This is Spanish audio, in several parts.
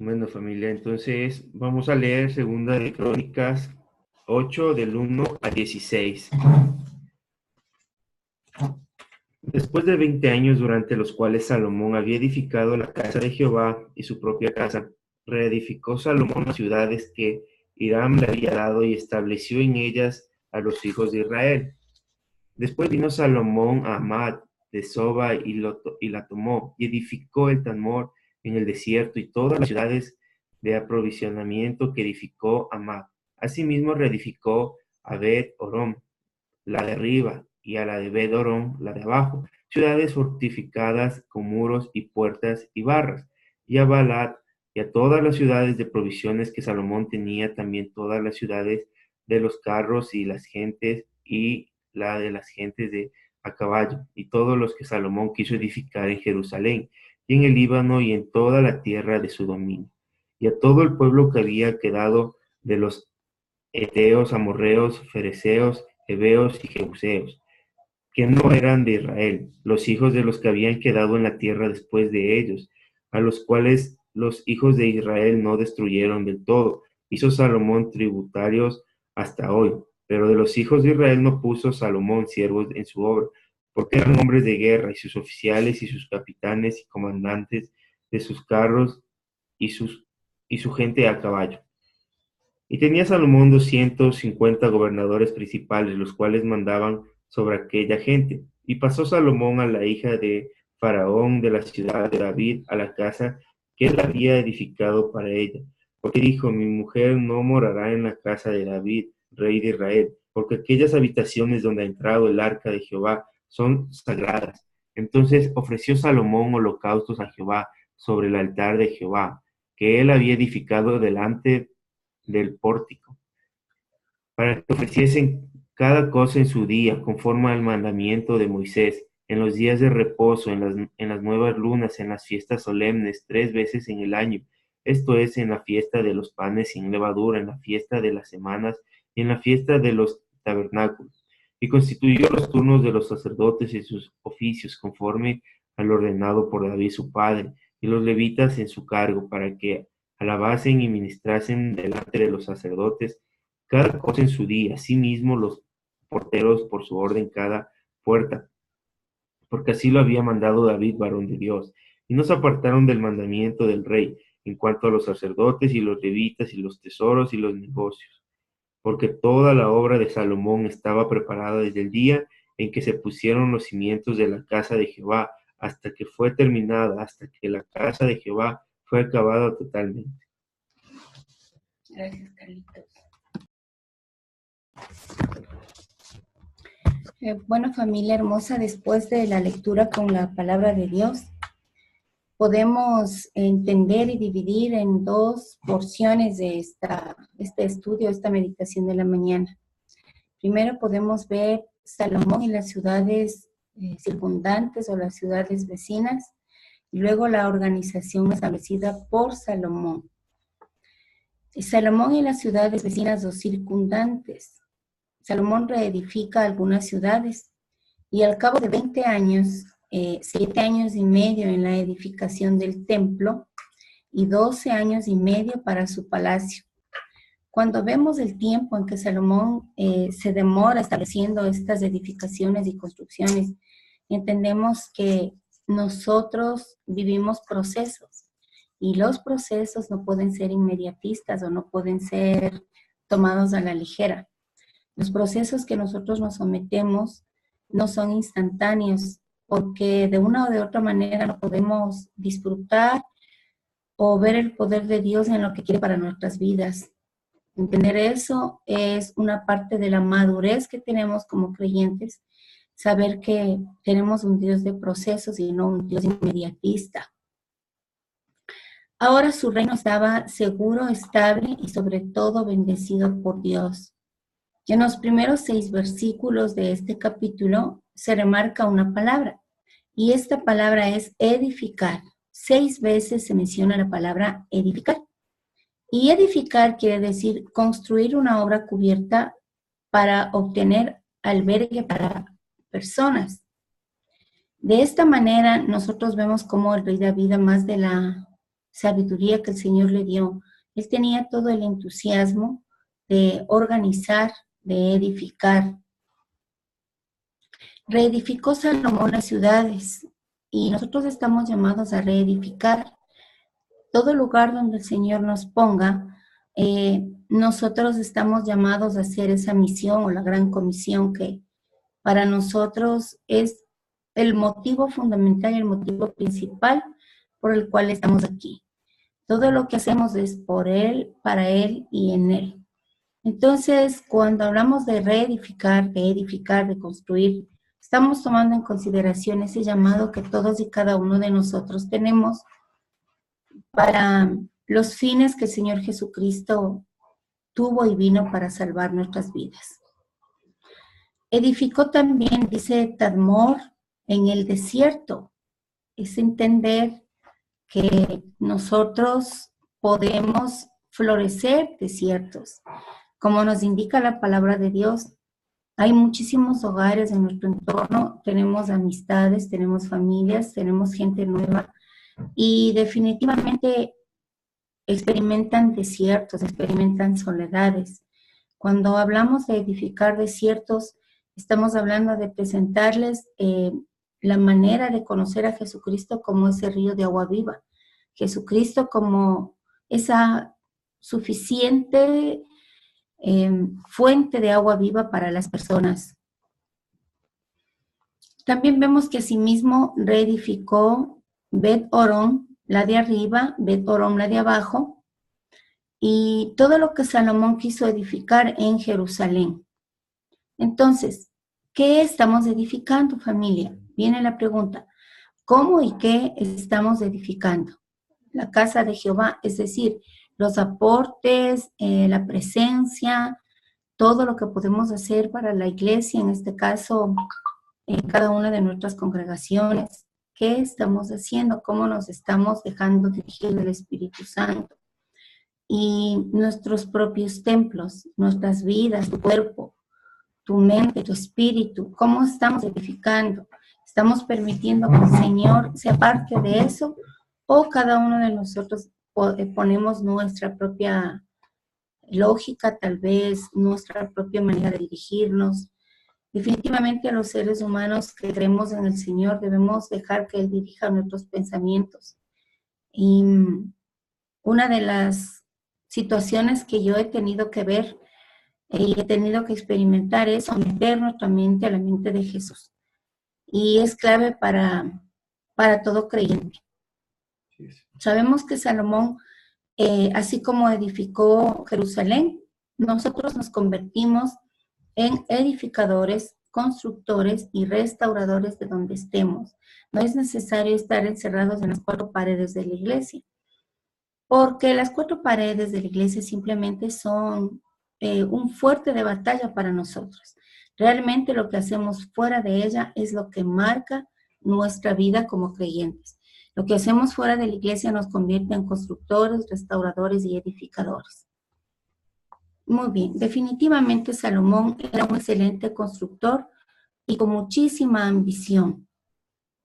Bueno, familia, entonces vamos a leer Segunda de Crónicas 8 del 1 al 16. Después de 20 años durante los cuales Salomón había edificado la casa de Jehová y su propia casa, reedificó Salomón las ciudades que Hiram le había dado y estableció en ellas a los hijos de Israel. Después vino Salomón a Amad de Soba y la tomó, y edificó el Tamor en el desierto y todas las ciudades de aprovisionamiento que edificó Amad. Asimismo reedificó a Bet-Orom, la de arriba, y a la de Bet-Orom, la de abajo, ciudades fortificadas con muros y puertas y barras, y a Balat, y a todas las ciudades de provisiones que Salomón tenía, también todas las ciudades de los carros y las gentes, y la de las gentes de a caballo, y todos los que Salomón quiso edificar en Jerusalén, y en el Líbano, y en toda la tierra de su dominio, y a todo el pueblo que había quedado de los heteos, amorreos, fereceos, heveos y jebuseos, que no eran de Israel, los hijos de los que habían quedado en la tierra después de ellos, a los cuales los hijos de Israel no destruyeron del todo. Hizo Salomón tributarios hasta hoy, pero de los hijos de Israel no puso Salomón siervos en su obra, porque eran hombres de guerra, y sus oficiales y sus capitanes y comandantes de sus carros y su gente a caballo. Y tenía Salomón 250 gobernadores principales, los cuales mandaban sobre aquella gente. Y pasó Salomón a la hija de Faraón de la ciudad de David a la casa que él había edificado para ella. Porque dijo, mi mujer no morará en la casa de David, rey de Israel, porque aquellas habitaciones donde ha entrado el arca de Jehová son sagradas. Entonces ofreció Salomón holocaustos a Jehová sobre el altar de Jehová, que él había edificado delante del pórtico, para que ofreciesen cada cosa en su día, conforme al mandamiento de Moisés, en los días de reposo, en las nuevas lunas, en las fiestas solemnes, 3 veces en el año, esto es, en la fiesta de los panes sin levadura, en la fiesta de las semanas y en la fiesta de los tabernáculos. Y constituyó los turnos de los sacerdotes y sus oficios, conforme al ordenado por David su padre, y los levitas en su cargo, para que alabasen y ministrasen delante de los sacerdotes cada cosa en su día, asimismo los porteros por su orden cada puerta, porque así lo había mandado David, varón de Dios. Y no se apartaron del mandamiento del rey en cuanto a los sacerdotes y los levitas y los tesoros y los negocios, porque toda la obra de Salomón estaba preparada desde el día en que se pusieron los cimientos de la casa de Jehová hasta que fue terminada, hasta que la casa de Jehová fue acabada totalmente. Gracias, Carlitos. Bueno, familia hermosa, después de la lectura con la palabra de Dios, podemos entender y dividir en dos porciones de este estudio, esta meditación de la mañana. Primero podemos ver Salomón y las ciudades circundantes o las ciudades vecinas, y luego la organización establecida por Salomón. Salomón y las ciudades vecinas o circundantes. Salomón reedifica algunas ciudades y al cabo de 20 años, 7 años y medio en la edificación del templo y 12 años y medio para su palacio. Cuando vemos el tiempo en que Salomón se demora estableciendo estas edificaciones y construcciones, entendemos que nosotros vivimos procesos y los procesos no pueden ser inmediatistas o no pueden ser tomados a la ligera. Los procesos que nosotros nos sometemos no son instantáneos, porque de una o de otra manera no podemos disfrutar o ver el poder de Dios en lo que quiere para nuestras vidas. Entender eso es una parte de la madurez que tenemos como creyentes, saber que tenemos un Dios de procesos y no un Dios inmediatista. Ahora su reino estaba seguro, estable y sobre todo bendecido por Dios. Y en los primeros 6 versículos de este capítulo se remarca una palabra, y esta palabra es edificar. 6 veces se menciona la palabra edificar. Y edificar quiere decir construir una obra cubierta para obtener albergue para personas. De esta manera nosotros vemos cómo el rey David, además de la sabiduría que el Señor le dio. Él tenía todo el entusiasmo de organizar, de edificar. Reedificó Salomón las ciudades y nosotros estamos llamados a reedificar todo lugar donde el Señor nos ponga. Nosotros estamos llamados a hacer esa misión o la gran comisión que para nosotros es el motivo fundamental y el motivo principal por el cual estamos aquí. Todo lo que hacemos es por Él, para Él y en Él. Entonces, cuando hablamos de reedificar, de edificar, de construir, estamos tomando en consideración ese llamado que todos y cada uno de nosotros tenemos para los fines que el Señor Jesucristo tuvo y vino para salvar nuestras vidas. Edificó también, dice Tadmor, en el desierto. Es entender que nosotros podemos florecer desiertos. Como nos indica la palabra de Dios, hay muchísimos hogares en nuestro entorno, tenemos amistades, tenemos familias, tenemos gente nueva y definitivamente experimentan desiertos, experimentan soledades. Cuando hablamos de edificar desiertos, estamos hablando de presentarles la manera de conocer a Jesucristo como ese río de agua viva. Jesucristo como esa suficiente fuente de agua viva para las personas. También vemos que asimismo reedificó Bet Orón, la de arriba, Bet Orón, la de abajo, y todo lo que Salomón quiso edificar en Jerusalén. Entonces, ¿qué estamos edificando, familia? Viene la pregunta, ¿cómo y qué estamos edificando? La casa de Jehová, es decir, los aportes, la presencia, todo lo que podemos hacer para la iglesia, en este caso, en cada una de nuestras congregaciones. ¿Qué estamos haciendo? ¿Cómo nos estamos dejando dirigir del Espíritu Santo? Y nuestros propios templos, nuestras vidas, tu cuerpo, tu mente, tu espíritu, ¿cómo estamos edificando? ¿Estamos permitiendo que el Señor sea parte de eso? ¿O cada uno de nosotros ponemos nuestra propia lógica, tal vez nuestra propia manera de dirigirnos? Definitivamente los seres humanos que creemos en el Señor debemos dejar que Él dirija nuestros pensamientos. Y una de las situaciones que yo he tenido que ver y he tenido que experimentar es someter nuestra mente a la mente de Jesús. Y es clave para todo creyente. Sabemos que Salomón, así como edificó Jerusalén, nosotros nos convertimos en edificadores, constructores y restauradores de donde estemos. No es necesario estar encerrados en las cuatro paredes de la iglesia, porque las cuatro paredes de la iglesia simplemente son un fuerte de batalla para nosotros. Realmente lo que hacemos fuera de ella es lo que marca nuestra vida como creyentes. Lo que hacemos fuera de la iglesia nos convierte en constructores, restauradores y edificadores. Muy bien, definitivamente Salomón era un excelente constructor y con muchísima ambición.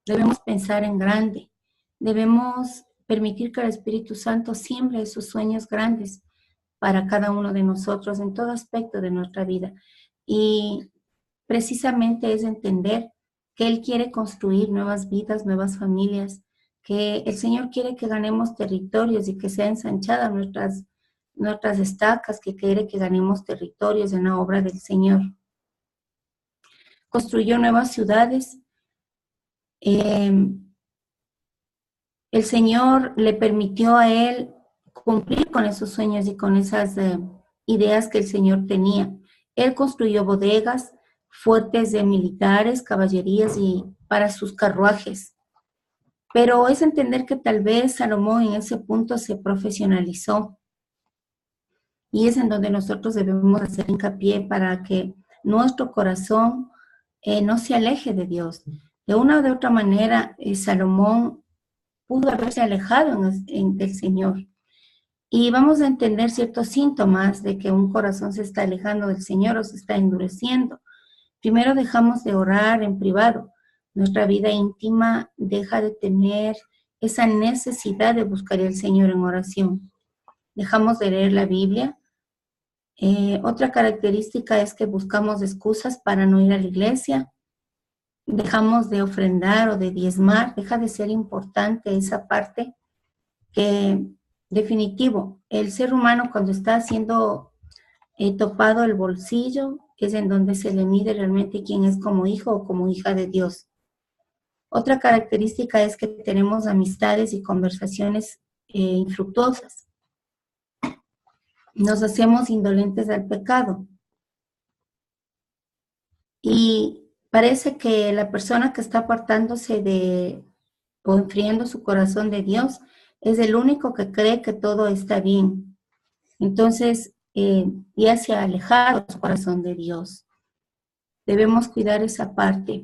Debemos pensar en grande, debemos permitir que el Espíritu Santo siembre sus sueños grandes para cada uno de nosotros en todo aspecto de nuestra vida. Y precisamente es entender que Él quiere construir nuevas vidas, nuevas familias, que el Señor quiere que ganemos territorios y que sean ensanchadas nuestras estacas, que quiere que ganemos territorios en la obra del Señor. Construyó nuevas ciudades. El Señor le permitió a él cumplir con esos sueños y con esas ideas que el Señor tenía. Él construyó bodegas, fuertes de militares, caballerías y para sus carruajes. Pero es entender que tal vez Salomón en ese punto se profesionalizó. Y es en donde nosotros debemos hacer hincapié para que nuestro corazón no se aleje de Dios. De una o de otra manera, Salomón pudo haberse alejado del Señor. Y vamos a entender ciertos síntomas de que un corazón se está alejando del Señor o se está endureciendo. Primero dejamos de orar en privado. Nuestra vida íntima deja de tener esa necesidad de buscar al Señor en oración. Dejamos de leer la Biblia. Otra característica es que buscamos excusas para no ir a la iglesia. Dejamos de ofrendar o de diezmar. Deja de ser importante esa parte que, definitivo, el ser humano cuando está siendo topado el bolsillo es en donde se le mide realmente quién es como hijo o como hija de Dios. Otra característica es que tenemos amistades y conversaciones infructuosas. Nos hacemos indolentes al pecado. Y parece que la persona que está apartándose de o enfriando su corazón de Dios es el único que cree que todo está bien. Entonces, ya se ha alejado su corazón de Dios. Debemos cuidar esa parte.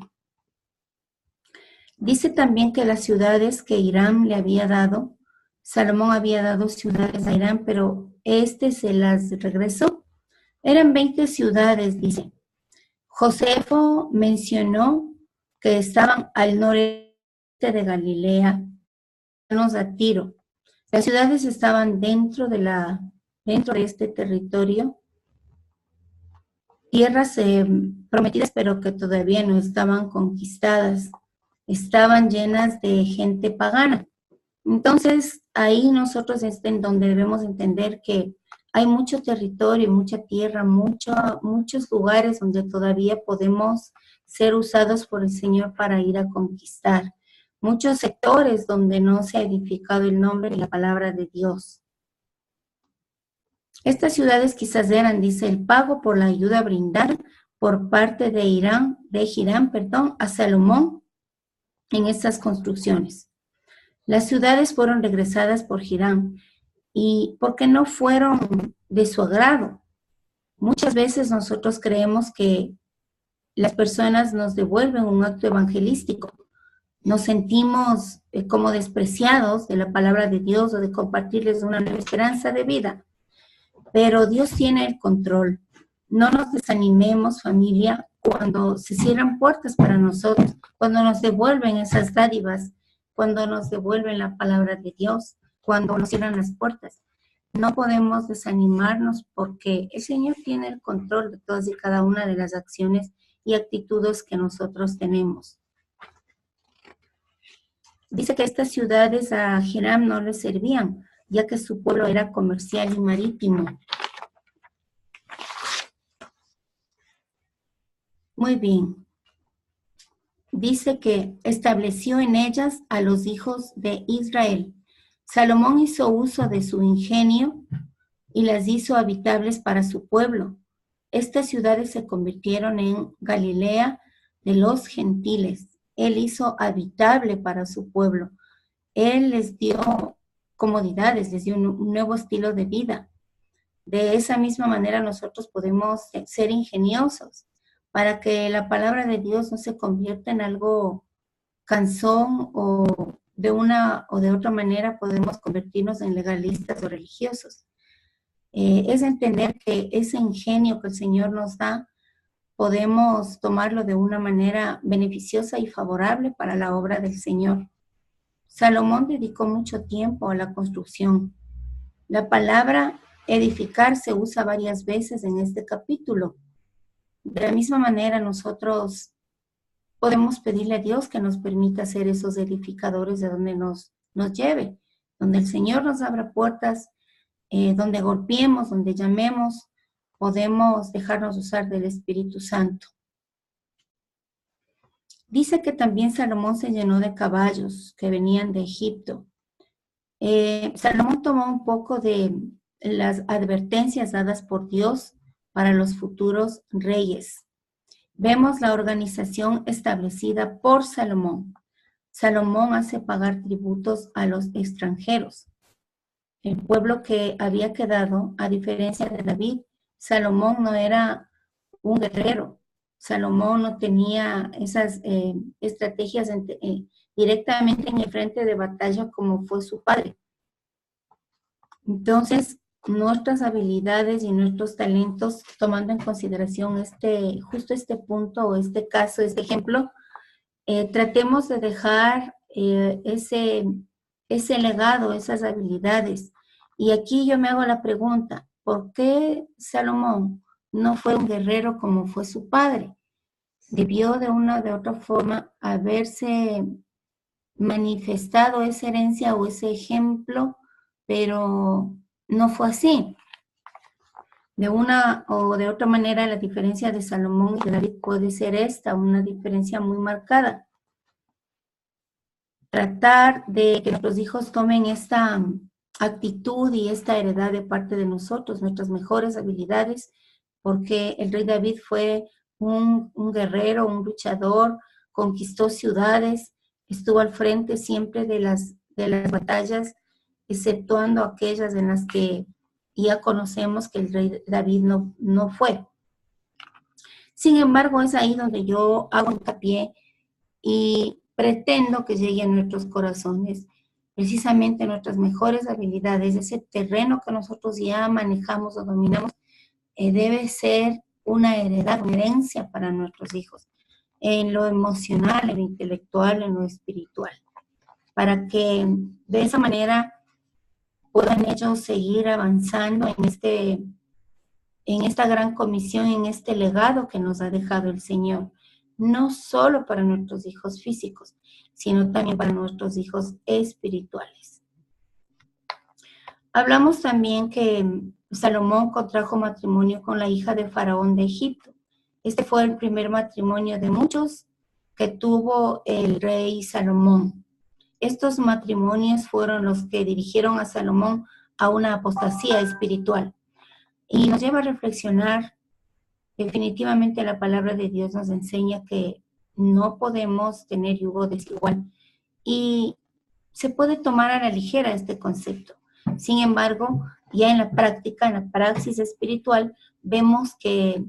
Dice también que las ciudades que Hiram le había dado, Salomón había dado ciudades a Hiram, pero se las regresó. Eran 20 ciudades, dice. Josefo mencionó que estaban al noreste de Galilea, a Tiro. Las ciudades estaban dentro de este territorio, tierras prometidas, pero que todavía no estaban conquistadas, estaban llenas de gente pagana. Entonces, ahí nosotros es en donde debemos entender que hay mucho territorio, mucha tierra, muchos lugares donde todavía podemos ser usados por el Señor para ir a conquistar. Muchos sectores donde no se ha edificado el nombre y la palabra de Dios. Estas ciudades quizás eran, dice, el pago por la ayuda brindada por parte de Hiram, a Salomón en estas construcciones. Las ciudades fueron regresadas por Hiram y porque no fueron de su agrado. Muchas veces nosotros creemos que las personas nos devuelven un acto evangelístico. Nos sentimos como despreciados de la palabra de Dios o de compartirles una nueva esperanza de vida. Pero Dios tiene el control. No nos desanimemos, familia, cuando se cierran puertas para nosotros, cuando nos devuelven esas dádivas, cuando nos devuelven la palabra de Dios, cuando nos cierran las puertas. No podemos desanimarnos porque el Señor tiene el control de todas y cada una de las acciones y actitudes que nosotros tenemos. Dice que estas ciudades a Hiram no le servían, ya que su pueblo era comercial y marítimo. Muy bien. Dice que estableció en ellas a los hijos de Israel. Salomón hizo uso de su ingenio y las hizo habitables para su pueblo. Estas ciudades se convirtieron en Galilea de los gentiles. Él hizo habitable para su pueblo. Él les dio comodidades, les dio un nuevo estilo de vida. De esa misma manera nosotros podemos ser ingeniosos para que la palabra de Dios no se convierta en algo cansón o de una o de otra manera podemos convertirnos en legalistas o religiosos. Es entender que ese ingenio que el Señor nos da podemos tomarlo de una manera beneficiosa y favorable para la obra del Señor. Salomón dedicó mucho tiempo a la construcción. La palabra edificar se usa varias veces en este capítulo. De la misma manera, nosotros podemos pedirle a Dios que nos permita ser esos edificadores de donde nos lleve, donde el Señor nos abra puertas, donde golpeemos, donde llamemos, podemos dejarnos usar del Espíritu Santo. Dice que también Salomón se llenó de caballos que venían de Egipto. Salomón tomó un poco de las advertencias dadas por Dios para los futuros reyes. Vemos la organización establecida por Salomón. Salomón hace pagar tributos a los extranjeros. El pueblo que había quedado, a diferencia de David, Salomón no era un guerrero. Salomón no tenía esas estrategias directamente en el frente de batalla como fue su padre. Entonces, nuestras habilidades y nuestros talentos, tomando en consideración justo este punto o este caso, este ejemplo, tratemos de dejar ese ese legado, esas habilidades. Y aquí yo me hago la pregunta, ¿por qué Salomón no fue un guerrero como fue su padre? Debió de una o de otra forma haberse manifestado esa herencia o ese ejemplo, pero no fue así. De una o de otra manera, la diferencia de Salomón y de David puede ser esta, una diferencia muy marcada. Tratar de que nuestros hijos tomen esta actitud y esta heredad de parte de nosotros, nuestras mejores habilidades, porque el rey David fue un guerrero, un luchador, conquistó ciudades, estuvo al frente siempre de las batallas, exceptuando aquellas en las que ya conocemos que el rey David no fue. Sin embargo, es ahí donde yo hago hincapié y pretendo que llegue a nuestros corazones precisamente nuestras mejores habilidades, ese terreno que nosotros ya manejamos o dominamos, debe ser una heredad, una herencia para nuestros hijos, en lo emocional, en lo intelectual, en lo espiritual, para que de esa manera puedan ellos seguir avanzando en esta gran comisión, en este legado que nos ha dejado el Señor, no solo para nuestros hijos físicos, sino también para nuestros hijos espirituales. Hablamos también que Salomón contrajo matrimonio con la hija de Faraón de Egipto. Este fue el primer matrimonio de muchos que tuvo el rey Salomón. Estos matrimonios fueron los que dirigieron a Salomón a una apostasía espiritual. Y nos lleva a reflexionar. Definitivamente la palabra de Dios nos enseña que no podemos tener yugo desigual y se puede tomar a la ligera este concepto. Sin embargo, ya en la práctica, en la praxis espiritual, vemos que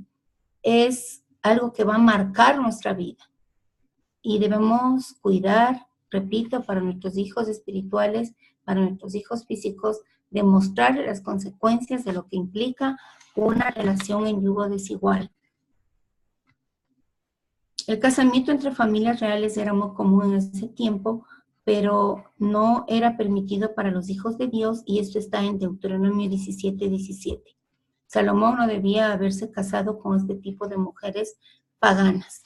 es algo que va a marcar nuestra vida y debemos cuidar, repito, para nuestros hijos espirituales, para nuestros hijos físicos, demostrarles las consecuencias de lo que implica una relación en yugo desigual. El casamiento entre familias reales era muy común en ese tiempo, pero no era permitido para los hijos de Dios, y esto está en Deuteronomio 17:17. Salomón no debía haberse casado con este tipo de mujeres paganas.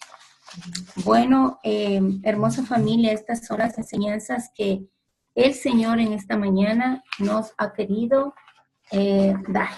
Bueno, hermosa familia, estas son las enseñanzas que el Señor en esta mañana nos ha querido dar.